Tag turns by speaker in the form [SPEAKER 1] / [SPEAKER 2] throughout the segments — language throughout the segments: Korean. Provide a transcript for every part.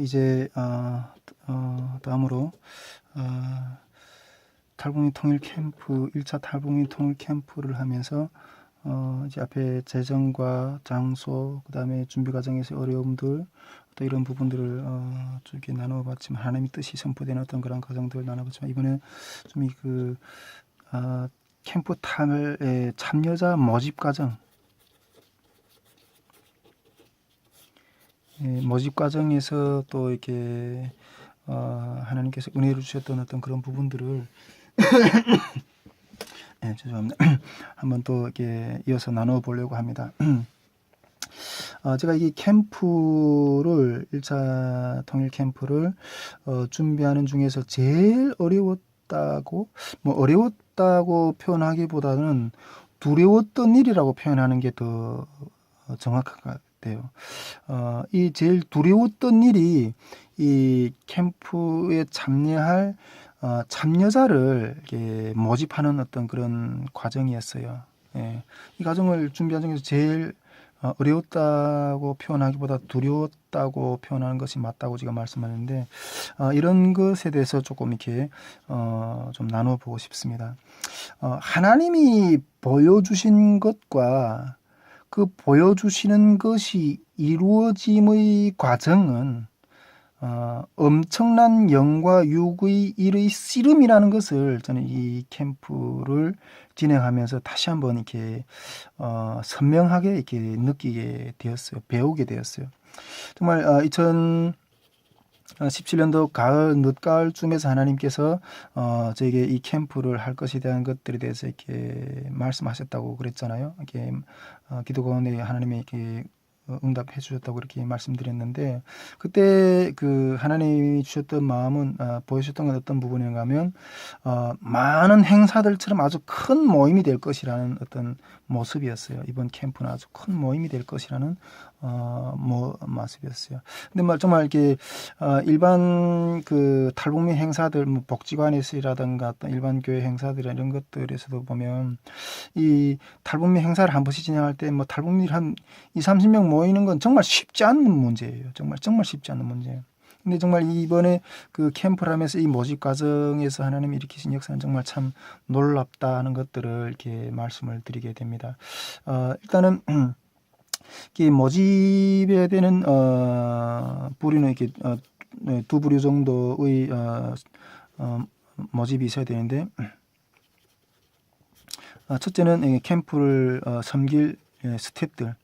[SPEAKER 1] 이제 다음으로 탈북민 통일 캠프 1차 탈북민 통일 캠프를 하면서 이제 앞에 재정과 장소, 그 다음에 준비 과정에서 어려움들, 또 이런 부분들을 좀 이렇게 나눠봤지만, 하나님의 뜻이 선포되는 어떤 그런 과정들을 나눠봤지만, 이번에 좀 캠프 탐의 참여자 모집 과정, 모집 과정에서 또 이렇게 하나님께서 은혜를 주셨던 어떤 그런 부분들을 죄송합니다. 한번 또 이렇게 이어서 나눠 보려고 합니다. 제가 이 캠프를 1차 통일 캠프를 준비하는 중에서 제일 어려웠다고 표현하기보다는 두려웠던 일이라고 표현하는 게 더 정확한 것 같아요. 이 제일 두려웠던 일이 이 캠프에 참여할 참여자를 이렇게 모집하는 어떤 그런 과정이었어요. 이 과정을 준비하는 중에서 제일 어려웠다고 표현하기보다 두려웠다고 표현하는 것이 맞다고 제가 말씀하는데, 이런 것에 대해서 조금 이렇게 좀 나눠보고 싶습니다. 하나님이 보여주신 것과 그 보여주시는 것이 이루어짐의 과정은 엄청난 영과 육의 일의 씨름이라는 것을 저는 이 캠프를 진행하면서 다시 한번 이렇게 선명하게 이렇게 느끼게 되었어요. 배우게 되었어요. 정말 2017년도 가을, 늦가을쯤에서 하나님께서 저에게 이 캠프를 할 것에 대한 것들에 대해서 이렇게 말씀하셨다고 그랬잖아요. 이렇게 기도 가운데 하나님이 이렇게 응답해 주셨다고 이렇게 말씀드렸는데, 그때 그 하나님이 주셨던 마음은 보여주셨던 건 어떤 부분인가 하면 많은 행사들처럼 아주 큰 모임이 될 것이라는 어떤 모습이었어요. 이번 캠프는 아주 큰 모임이 될 것이라는 모습이었어요. 근데 정말 이렇게 일반 그 탈북민 행사들, 뭐 복지관에서라든가 어떤 일반 교회 행사들 이런 것들에서도 보면 이 탈북민 행사를 한 번씩 진행할 때 뭐 탈북민이 한 20-30명 모이는 건 정말 쉽지 않은 문제예요. 정말 쉽지 않은 문제예요. 근데 정말 이번에 그 캠프를 하면서 이 모집 과정에서 하나님이 일으키신 역사는 정말 참 놀랍다는 것들을 이렇게 말씀을 드리게 됩니다. 일단은 이 모집에 되는 부류는 이렇게 두 부류 정도의 모집이 있어야 되는데, 첫째는 캠프를 섬길 스태프들,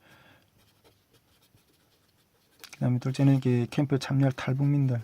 [SPEAKER 1] 그다음에 둘째는 이렇게 캠프에 참여할 탈북민들,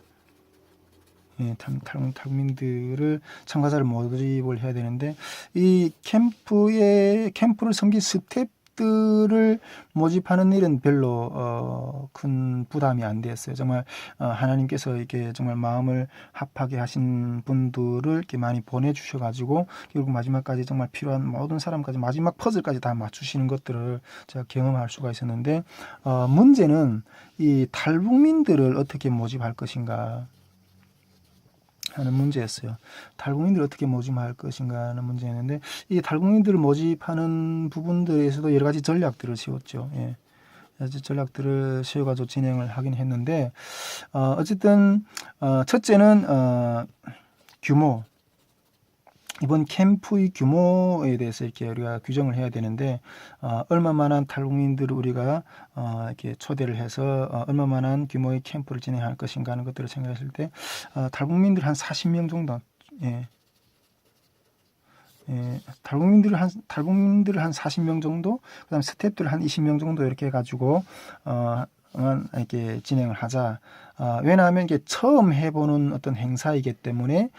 [SPEAKER 1] 탈북민들을 참가자를 모집을 해야 되는데, 이 캠프를 섬길 스태프들을 모집하는 일은 별로 큰 부담이 안 되었어요. 정말 하나님께서 이렇게 정말 마음을 합하게 하신 분들을 이렇게 많이 보내주셔가지고 결국 마지막까지 정말 필요한 모든 사람까지 마지막 퍼즐까지 다 맞추시는 것들을 제가 경험할 수가 있었는데, 문제는 이 탈북민들을 어떻게 모집할 것인가 하는 문제였어요. 탈북민들을 어떻게 모집할 것인가 하는 문제였는데, 이 탈북민들을 모집하는 부분들에서도 여러 가지 전략들을 세웠죠. 여러 가지 전략들을 세워가지고 진행을 하긴 했는데, 어쨌든 첫째는 규모. 이번 캠프의 규모에 대해서 이렇게 우리가 규정을 해야 되는데, 얼마만한 탈북민들을 우리가 이렇게 초대를 해서 얼마만한 규모의 캠프를 진행할 것인가 하는 것들을 생각했을 때, 탈북민들 한 40명 정도, 탈북민들을 한 40명 정도, 그다음 스태프들 한 20명 정도 이렇게 해가지고 이렇게 진행을 하자. 왜냐하면 이게 처음 해보는 어떤 행사이기 때문에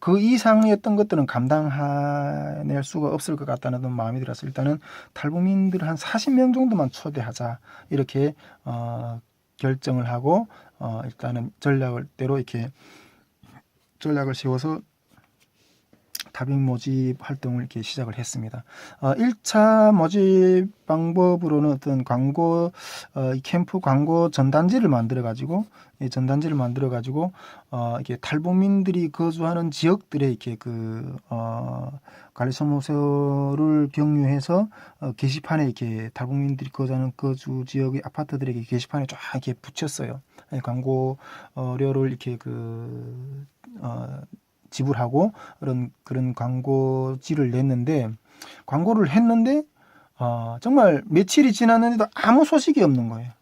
[SPEAKER 1] 그 이상이었던 것들은 감당해낼 수가 없을 것 같다는 마음이 들어서 일단은 탈북민들 한 40명 정도만 초대하자 이렇게 결정을 하고 일단은 전략대로 이렇게 전략을 세워서 탈북민 모집 활동을 이렇게 시작을 했습니다. 1차 모집 방법으로는 어떤 광고, 캠프 광고 전단지를 만들어가지고, 이렇게 탈북민들이 거주하는 지역들에 이렇게 관리사무소를 경유해서 게시판에 이렇게 탈북민들이 거주하는 거주 지역의 아파트들에게 게시판에 쫙 이렇게 붙였어요. 광고료를 이렇게 지불하고 그런 광고지를 냈는데, 광고를 했는데 정말 며칠이 지났는데도 아무 소식이 없는 거예요.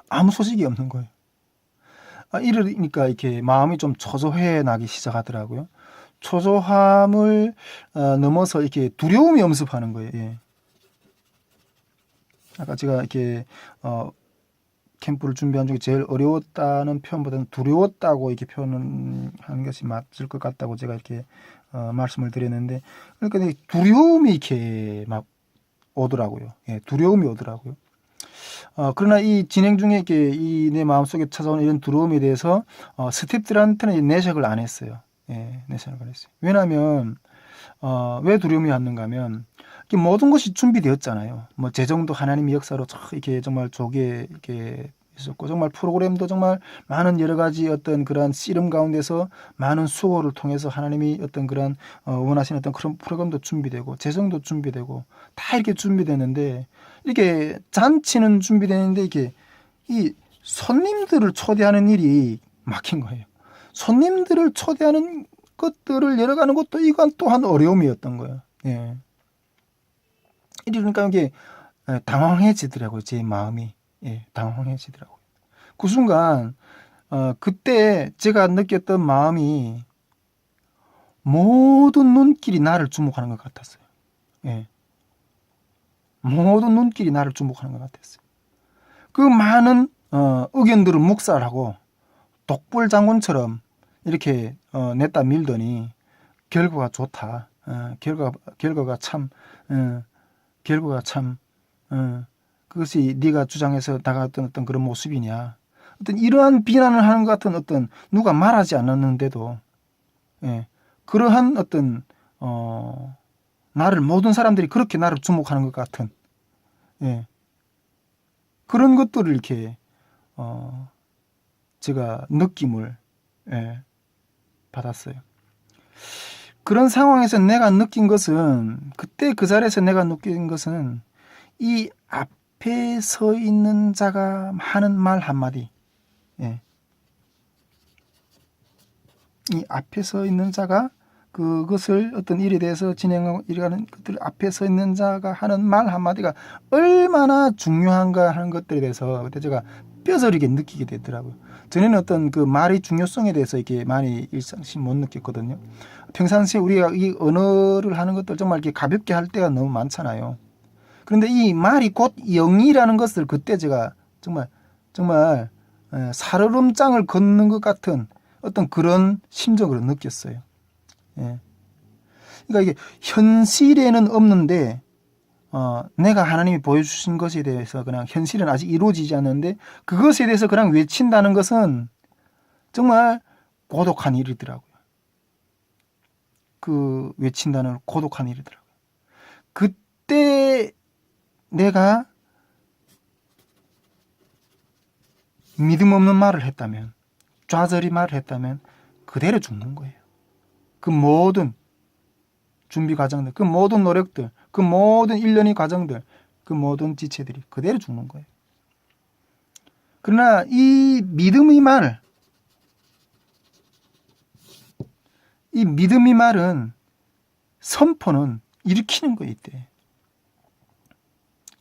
[SPEAKER 1] 아무 소식이 없는 거예요. 이러니까 이렇게 마음이 좀 초조해 나기 시작하더라고요. 초조함을 넘어서 이렇게 두려움이 엄습하는 거예요. 예. 아까 제가 이렇게 캠프를 준비한 중에 제일 어려웠다는 표현보다는 두려웠다고 이렇게 표현하는 것이 맞을 것 같다고 제가 이렇게 말씀을 드렸는데, 그러니까 두려움이 이렇게 막 오더라고요. 예, 두려움이 오더라고요. 그러나 이 진행 중에 이렇게 이 내 마음속에 찾아오는 이런 두려움에 대해서 스태프들한테는 내색을 안 했어요. 예, 내색을 안 했어요. 왜냐하면 왜 두려움이 왔는가 하면, 모든 것이 준비되었잖아요. 뭐 재정도 하나님의 역사로 이렇게 정말 조기에 이렇게 있었고, 정말 프로그램도 정말 많은 여러 가지 어떤 그런 씨름 가운데서 많은 수고를 통해서 하나님이 어떤 그런 원하시는 어떤 그런 프로그램도 준비되고, 재정도 준비되고, 다 이렇게 준비되는데, 이렇게 잔치는 준비되는데 이게 이 손님들을 초대하는 일이 막힌 거예요. 손님들을 초대하는 것들을 열어가는 것도 이건 또한 어려움이었던 거예요. 예. 이러니까 이게 당황해지더라고요. 제 마음이. 예, 당황해지더라고요. 그 순간 그때 제가 느꼈던 마음이 모든 눈길이 나를 주목하는 것 같았어요. 예. 모든 눈길이 나를 주목하는 것 같았어요. 그 많은 의견들을 묵살하고 독불장군처럼 이렇게 냈다 밀더니 결과가 좋다. 결과가 참 그것이 네가 주장해서 나갔던 어떤 그런 모습이냐. 어떤 이러한 비난을 하는 것 같은 어떤 누가 말하지 않았는데도 그러한 어떤 나를 모든 사람들이 그렇게 나를 주목하는 것 같은 그런 것들을 이렇게 제가 느낌을 받았어요. 그런 상황에서 내가 느낀 것은, 그때 그 자리에서 내가 느낀 것은, 이 앞에 서 있는 자가 하는 말 한마디, 이 앞에 서 있는 자가 그것을 어떤 일에 대해서 진행하고 일하는 것들 앞에 서 있는 자가 하는 말 한마디가 얼마나 중요한가 하는 것들에 대해서 그때 제가 뼈저리게 느끼게 되더라고요. 전에는 어떤 그 말의 중요성에 대해서 이렇게 많이 일상시 못 느꼈거든요. 평상시에 우리가 이 언어를 하는 것들 정말 이렇게 가볍게 할 때가 너무 많잖아요. 그런데 이 말이 곧 영이라는 것을 그때 제가 정말 살얼음장을 걷는 것 같은 어떤 그런 심정으로 느꼈어요. 예. 그러니까 이게 현실에는 없는데 내가 하나님이 보여주신 것에 대해서 그냥 현실은 아직 이루어지지 않는데 그것에 대해서 그냥 외친다는 것은 정말 고독한 일이더라고요. 그 외친다는 고독한 일이더라고요. 그때 내가 믿음 없는 말을 했다면, 좌절이 말을 했다면 그대로 죽는 거예요. 그 모든 준비 과정들, 그 모든 노력들, 그 모든 일련의 과정들, 그 모든 지체들이 그대로 죽는 거예요. 그러나 이 믿음의 말은 선포는 일으키는 거예요.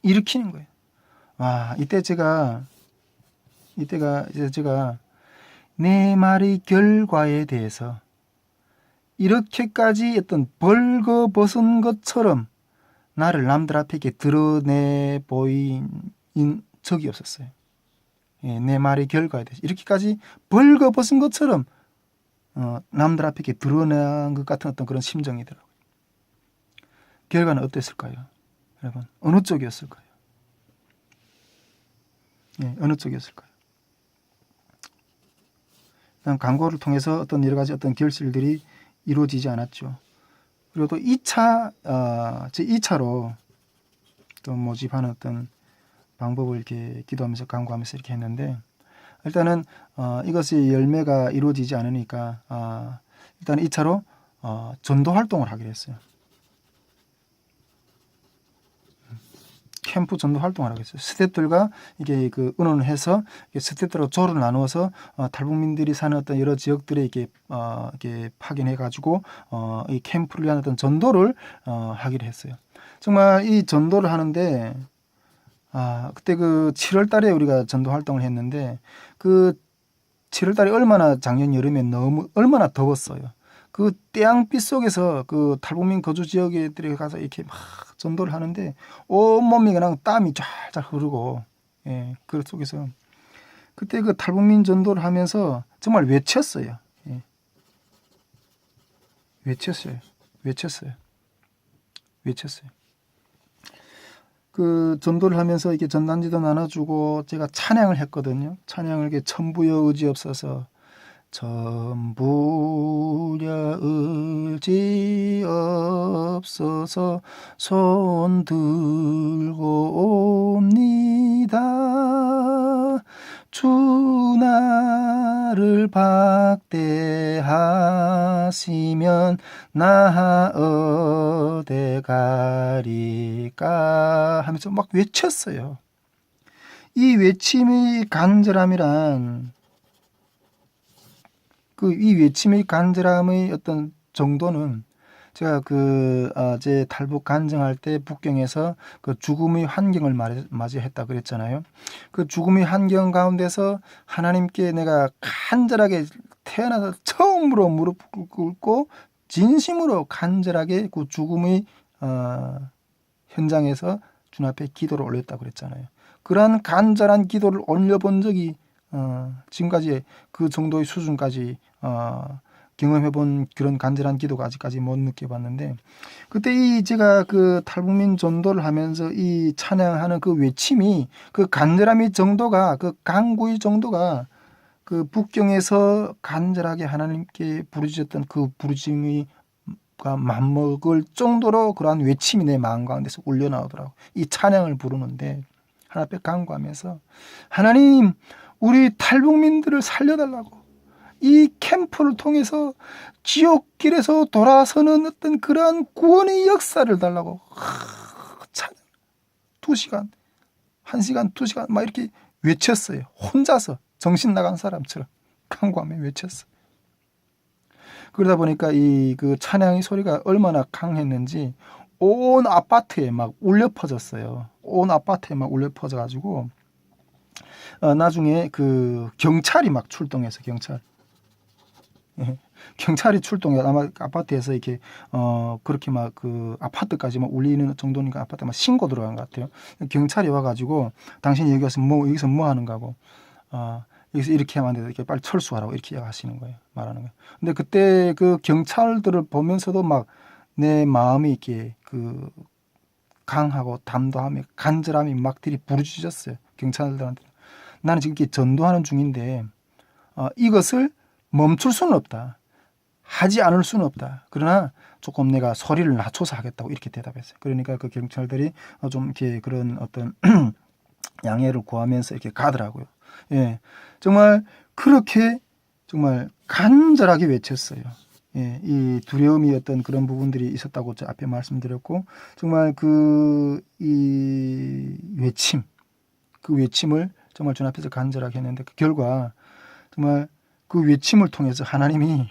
[SPEAKER 1] 일으키는 거예요. 와, 이때가 이제 제가 내 말의 결과에 대해서 이렇게까지 어떤 벌거벗은 것처럼 나를 남들 앞에 이렇게 드러내 보인 적이 없었어요. 내 말의 결과에 대해서 이렇게까지 벌거벗은 것처럼 남들 앞에 이렇게 드러난 것 같은 어떤 그런 심정이더라고요. 결과는 어땠을까요? 여러분, 어느 쪽이었을까요? 어느 쪽이었을까요? 광고를 통해서 어떤 여러 가지 어떤 결실들이 이루어지지 않았죠. 그리고 또 2차로 또 모집하는 어떤 방법을 이렇게 기도하면서 강구하면서 이렇게 했는데, 일단은 이것이 열매가 이루어지지 않으니까 일단 2차로 전도 활동을 하기로 했어요. 캠프 전도 활동을 하고 있어요. 스태프들과 이게 그 의논을 해서 스태프들하고 조를 나누어서 탈북민들이 사는 어떤 여러 지역들에 이렇게 파견해 가지고 이 캠프를 위한 어떤 전도를 하기로 했어요. 정말 이 전도를 하는데 그때 그 7월 달에 우리가 전도 활동을 했는데 그 7월 달에 얼마나 작년 여름에 얼마나 더웠어요. 그 태양빛 속에서 그 탈북민 거주 지역에 들어가서 이렇게 막 전도를 하는데 온몸이 그냥 땀이 쫙쫙 흐르고, 예, 그 속에서 그때 그 탈북민 전도를 하면서 정말 외쳤어요. 예. 외쳤어요. 그 전도를 하면서 이렇게 전단지도 나눠주고 제가 찬양을 했거든요. 찬양을 이렇게 천부여 의지없어서 천부여 의지없어서 손 들고 옵니다. 주 나를 박대하시면 나 어디 가리까 하면서 막 외쳤어요. 이 외침의 간절함이란 이 외침의 간절함의 어떤 정도는 제가 제 탈북 간증할 때 북경에서 그 죽음의 환경을 맞이했다 그랬잖아요. 그 죽음의 환경 가운데서 하나님께 내가 간절하게 태어나서 처음으로 무릎 꿇고 진심으로 간절하게 그 죽음의 현장에서 주님 앞에 기도를 올렸다 그랬잖아요. 그러한 간절한 기도를 올려본 적이 지금까지 그 정도의 수준까지 경험해본 그런 간절한 기도가 아직까지 못 느껴봤는데, 그때 제가 그 탈북민 전도를 하면서 이 찬양하는 그 외침이, 그 간절함의 정도가, 그 간구의 정도가 그 북경에서 간절하게 하나님께 부르짖었던 그 부르짖음이 맞먹을 정도로 그러한 외침이 내 마음 가운데서 울려 나오더라고. 이 찬양을 부르는데 하나님 앞에 간구하면서, 하나님, 우리 탈북민들을 살려달라고, 이 캠프를 통해서 지옥길에서 돌아서는 어떤 그러한 구원의 역사를 달라고 찬양 2시간, 1시간, 2시간 막 이렇게 외쳤어요. 혼자서 정신 나간 사람처럼 간구하며 외쳤어요. 그러다 보니까 그 찬양의 소리가 얼마나 강했는지 온 아파트에 막 울려 퍼졌어요. 온 아파트에 막 울려 퍼져가지고 나중에 그 경찰이 막 출동해서 경찰이 출동해 아마 아파트에서 이렇게 그렇게 막 그 아파트까지 막 울리는 정도니까 아파트에 막 신고 들어간 것 같아요. 경찰이 와가지고 당신이 여기서 뭐 하는 거고, 여기서 이렇게 하면 안 돼, 이렇게 빨리 철수하라고 이렇게 하시는 거예요, 말하는 거예요. 근데 그때 그 경찰들을 보면서도 막 내 마음이 이렇게 그 강하고 담담함이 간절함이 막 부르짖었어요. 경찰들한테 나는 지금 이렇게 전도하는 중인데 이것을 멈출 수는 없다. 하지 않을 수는 없다. 그러나 조금 내가 소리를 낮춰서 하겠다고 이렇게 대답했어요. 그러니까 그 경찰들이 좀 이렇게 그런 어떤 양해를 구하면서 이렇게 가더라고요. 예, 정말 그렇게 정말 간절하게 외쳤어요. 예, 이 두려움이 어떤 그런 부분들이 있었다고 저 앞에 말씀드렸고, 정말 이 외침을 정말 주님 앞에서 간절하게 했는데 그 결과 정말 그 외침을 통해서 하나님이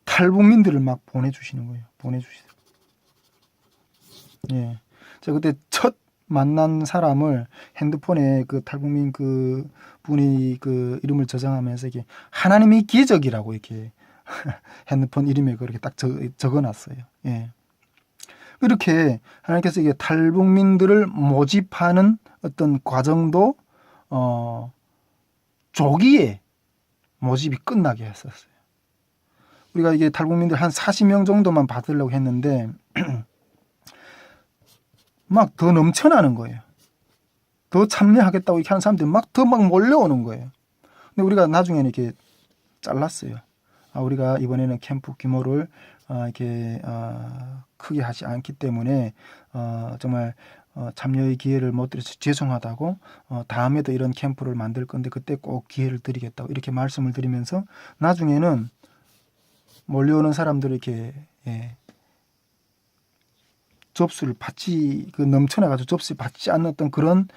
[SPEAKER 1] 탈북민들을 막 보내주시는 거예요. 보내주시더라고요. 예. 제가 그때 첫 만난 사람을 핸드폰에 그 탈북민 그 분이 그 이름을 저장하면서 이게 하나님의 기적이라고 이렇게 핸드폰 이름에 그렇게 딱 적어놨어요. 예. 이렇게 하나님께서 이게 탈북민들을 모집하는 어떤 과정도 조기에 모집이 끝나게 했었어요. 우리가 이게 탈북민들 한 40명 정도만 받으려고 했는데 막 더 넘쳐나는 거예요. 더 참여하겠다고 이렇게 하는 사람들이 막 몰려오는 거예요. 근데 우리가 나중에는 이렇게 잘랐어요. 우리가 이번에는 캠프 규모를 이렇게 크게 하지 않기 때문에 정말 참여의 기회를 못 드려서 죄송하다고, 다음에도 이런 캠프를 만들 건데 그때 꼭 기회를 드리겠다고 이렇게 말씀을 드리면서 나중에는 몰려오는 사람들을 이렇게 접수를 받지 그 넘쳐나가지고 접수를 받지 않는 어떤 그런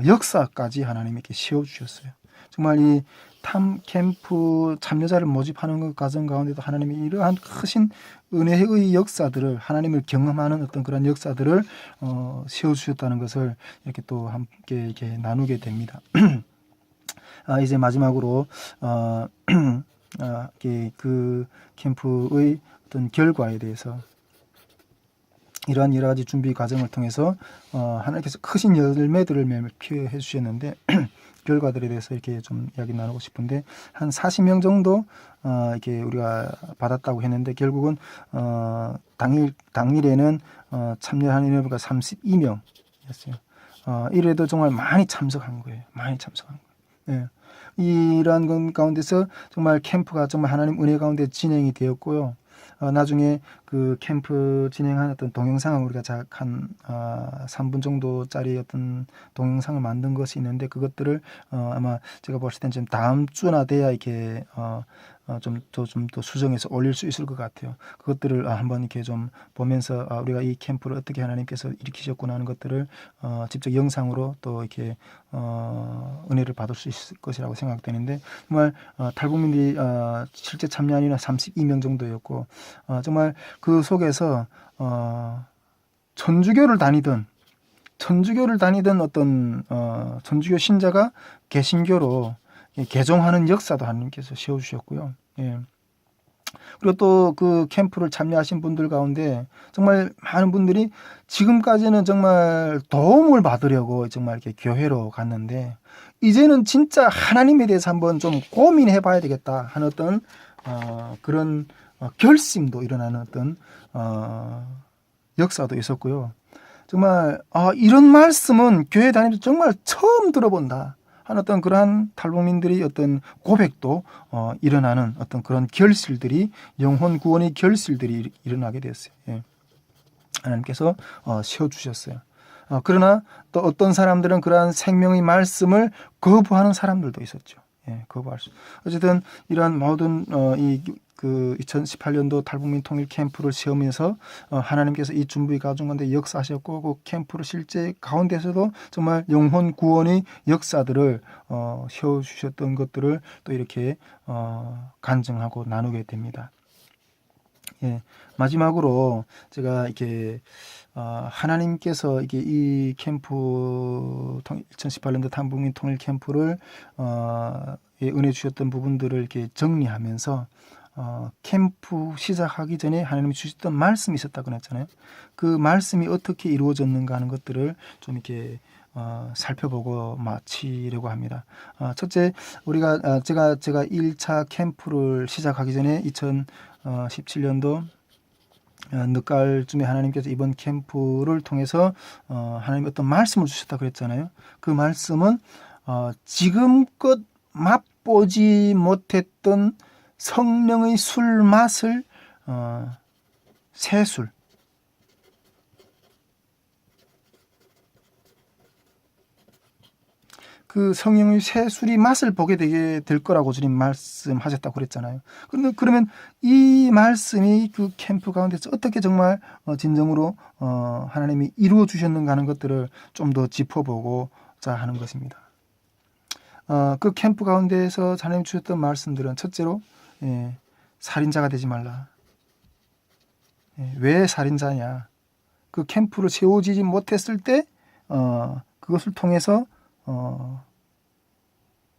[SPEAKER 1] 역사까지 하나님이 이렇게 세워주셨어요. 정말 이 탐 캠프 참여자를 모집하는 그 과정 가운데도 하나님이 이러한 크신 은혜의 역사들을 하나님을 경험하는 어떤 그런 역사들을 세워주셨다는 것을 이렇게 또 함께 이렇게 나누게 됩니다. 이제 마지막으로 그 캠프의 어떤 결과에 대해서 이러한 여러 가지 준비 과정을 통해서 하나님께서 크신 열매들을 매일 피해 주셨는데 결과들에 대해서 이렇게 좀 이야기 나누고 싶은데 한 40명 정도 이렇게 우리가 받았다고 했는데 결국은 당일에는 참여한 인원수가 32명이었어요. 이래도 정말 많이 참석한 거예요. 많이 참석한 거예요. 예. 이러한 것 가운데서 정말 캠프가 정말 하나님 은혜 가운데 진행이 되었고요. 나중에 그 캠프 진행한 어떤 동영상을 우리가 한 3분 정도짜리 어떤 동영상을 만든 것이 있는데 그것들을 아마 제가 봤을 땐 좀 다음 주나 돼야 이렇게 좀 더 수정해서 올릴 수 있을 것 같아요. 그것들을 한번 이렇게 좀 보면서 우리가 이 캠프를 어떻게 하나님께서 일으키셨구나 하는 것들을 직접 영상으로 또 이렇게 은혜를 받을 수 있을 것이라고 생각되는데 정말 탈북민들이 실제 참여한 인원 32명 정도였고 정말 그 속에서 천주교를 다니던 어떤 천주교 신자가 개신교로 개종하는 역사도 하나님께서 세워주셨고요. 예. 그리고 또 그 캠프를 참여하신 분들 가운데 정말 많은 분들이 지금까지는 정말 도움을 받으려고 정말 이렇게 교회로 갔는데 이제는 진짜 하나님에 대해서 한번 좀 고민해 봐야 되겠다 하는 어떤 그런 결심도 일어나는 어떤 역사도 있었고요. 정말 이런 말씀은 교회 다니면서 정말 처음 들어본다 하는 어떤 그러한 탈북민들이 어떤 고백도 일어나는 어떤 그런 결실들이 영혼 구원의 결실들이 일어나게 됐어요. 예. 하나님께서 세워주셨어요. 그러나 또 어떤 사람들은 그러한 생명의 말씀을 거부하는 사람들도 있었죠. 예, 거부할 수. 어쨌든 이러한 모든 그 2018년도 탈북민 통일 캠프를 세우면서 하나님께서 이 준비 과정 가운데 역사하셨고 그 캠프를 실제 가운데서도 정말 영혼 구원의 역사들을 세워주셨던 것들을 또 이렇게 간증하고 나누게 됩니다. 예, 마지막으로 제가 이렇게 하나님께서 이게 이 캠프 2018년도 탈북민 통일 캠프를 은혜 주셨던 부분들을 이렇게 정리하면서 캠프 시작하기 전에 하나님이 주셨던 말씀이 있었다고 했잖아요. 그 말씀이 어떻게 이루어졌는가 하는 것들을 좀 이렇게 살펴보고 마치려고 합니다. 첫째, 우리가 제가 1차 캠프를 시작하기 전에 2017년도 늦가을쯤에 하나님께서 이번 캠프를 통해서 하나님 어떤 말씀을 주셨다고 그랬잖아요. 그 말씀은 지금껏 맛보지 못했던 성령의 술 맛을 새술 그 성령의 새술이 맛을 보게 되게 될 거라고 주님 말씀하셨다고 그랬잖아요. 그러면 이 말씀이 그 캠프 가운데서 어떻게 정말 진정으로 하나님이 이루어 주셨는가 하는 것들을 좀 더 짚어보고자 하는 것입니다. 그 캠프 가운데에서 하나님 주셨던 말씀들은 첫째로 살인자가 되지 말라. 왜 살인자냐? 그 캠프를 세워지지 못했을 때 그것을 통해서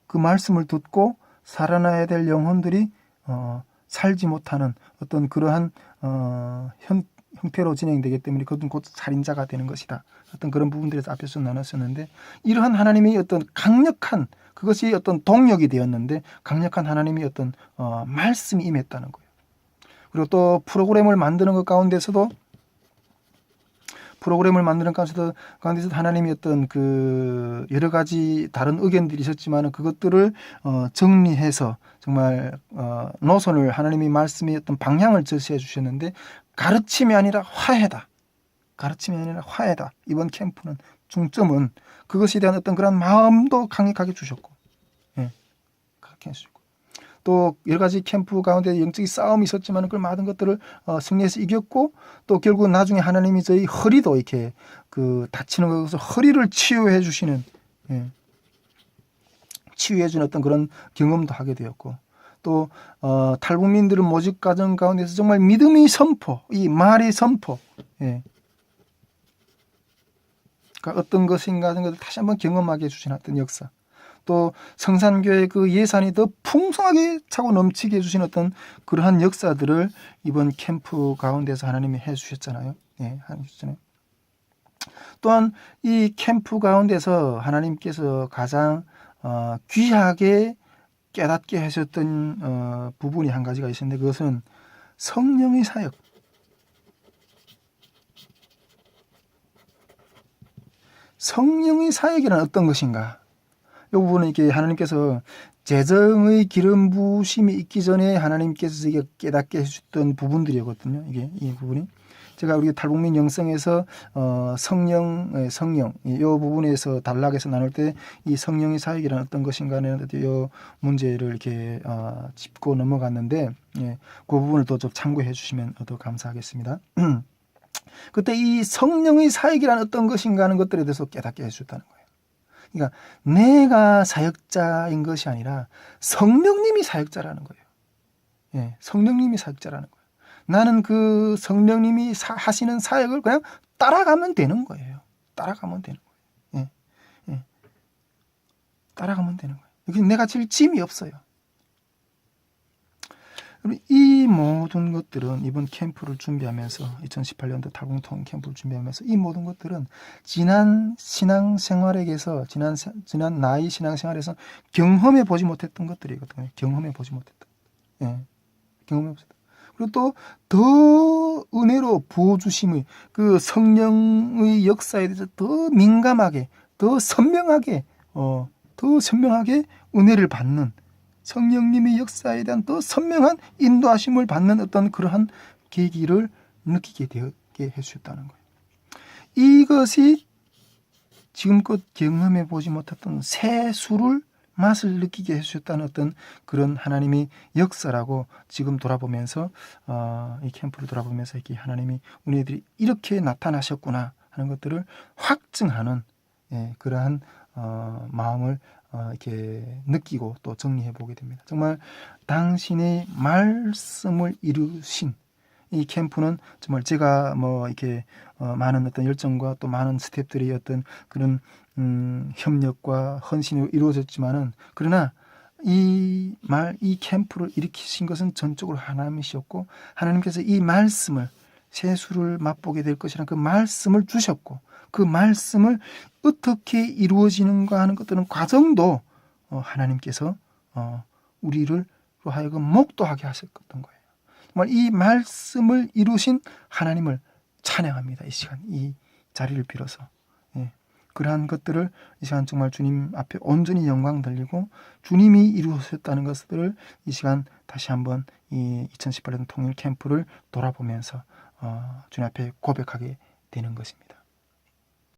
[SPEAKER 1] 그 말씀을 듣고 살아나야 될 영혼들이 살지 못하는 어떤 그러한 형태로 진행되기 때문에 그것은 곧 살인자가 되는 것이다. 어떤 그런 부분들에서 앞에서 나눴었는데 이러한 하나님의 어떤 강력한 그것이 어떤 동력이 되었는데 강력한 하나님의 어떤 말씀이 임했다는 거예요. 그리고 또 프로그램을 만드는 것 가운데서도 하나님이 어떤 그 여러 가지 다른 의견들이 있었지만 그것들을 정리해서 정말 노선을 하나님의 말씀이 어떤 방향을 제시해 주셨는데 가르침이 아니라 화해다. 이번 캠프는 중점은 그것에 대한 어떤 그런 마음도 강력하게 주셨고, 그렇게 해주셨고. 또 여러 가지 캠프 가운데 영적인 싸움이 있었지만 그 많은 것들을 승리해서 이겼고, 또 결국 나중에 하나님이 저희 허리도 이렇게 그 다치는 것을 허리를 치유해 주시는, 예, 치유해 주는 어떤 그런 경험도 하게 되었고, 또 탈북민들은 모집 과정 가운데서 정말 믿음의 선포, 이 말의 선포, 예, 그러니까 어떤 것인가 하는 것을 다시 한번 경험하게 해주시는 어떤 역사, 또 성산교회 그 예산이 더 풍성하게 차고 넘치게 해주신 어떤 그러한 역사들을 이번 캠프 가운데서 하나님이 해주셨잖아요. 예, 해주셨잖아요. 또한 이 캠프 가운데서 하나님께서 가장 귀하게 깨닫게 하셨던 부분이 한 가지가 있었는데, 그것은 성령의 사역. 성령의 사역이란 어떤 것인가? 이 부분은 이렇게 하나님께서 재정의 기름 부으심이 있기 전에 하나님께서 이게 깨닫게 해주셨던 부분들이거든요. 이게 이 부분이 제가 우리 탈북민 영성에서 성령 이 부분에서 단락에서 나눌 때 이 성령의 사역이란 어떤 것인가는 이 문제를 이렇게 짚고 넘어갔는데, 예, 그 부분을 또 좀 참고해 주시면 더 감사하겠습니다. 그때 이 성령의 사역이란 어떤 것인가 하는 것들에 대해서 깨닫게 해주셨다는 거예요. 그러니까 내가 사역자인 것이 아니라 성령님이 사역자라는 거예요. 예, 성령님이 사역자라는 거예요. 나는 그 성령님이 하시는 사역을 그냥 따라가면 되는 거예요. 따라가면 되는 거예요. 예, 예. 따라가면 되는 거예요. 여기 내가 질 짐이 없어요. 이 모든 것들은 이번 캠프를 준비하면서 2018년도 탈북통 캠프를 준비하면서 이 모든 것들은 지난 신앙생활에서 지난 나이 신앙생활에서 경험해 보지 못했던 것들이거든요. 경험해 보지 못했던. 예, 경험해 보지. 그리고 또 더 은혜로 부어주심의 그 성령의 역사에 대해서 더 민감하게, 더 선명하게 은혜를 받는, 성령님의 역사에 대한 더 선명한 인도하심을 받는 어떤 그러한 계기를 느끼게 되게 해주셨다는 거예요. 이것이 지금껏 경험해 보지 못했던 새 술을 맛을 느끼게 해주셨다는 어떤 그런 하나님의 역사라고 지금 돌아보면서 이 캠프를 돌아보면서 이렇게 하나님이 우리들이 이렇게 나타나셨구나 하는 것들을 확증하는, 예, 그러한 마음을 이렇게 느끼고 또 정리해 보게 됩니다. 정말 당신의 말씀을 이루신 이 캠프는 정말 제가 이렇게 많은 어떤 열정과 또 많은 스태프들의 어떤 그런 협력과 헌신이 이루어졌지만은, 그러나 이 캠프를 일으키신 것은 전적으로 하나님이셨고, 하나님께서 이 말씀을 세수를 맛보게 될 것이라는 그 말씀을 주셨고, 그 말씀을 어떻게 이루어지는가 하는 것들은 과정도 하나님께서 우리를 하여금 목도하게 하셨던 거예요. 정말 이 말씀을 이루신 하나님을 찬양합니다. 이 시간 이 자리를 빌어서, 예, 그러한 것들을 이 시간 정말 주님 앞에 온전히 영광 돌리고 주님이 이루셨다는 것들을 이 시간 다시 한번 이 2018년 통일 캠프를 돌아보면서 주님 앞에 고백하게 되는 것입니다.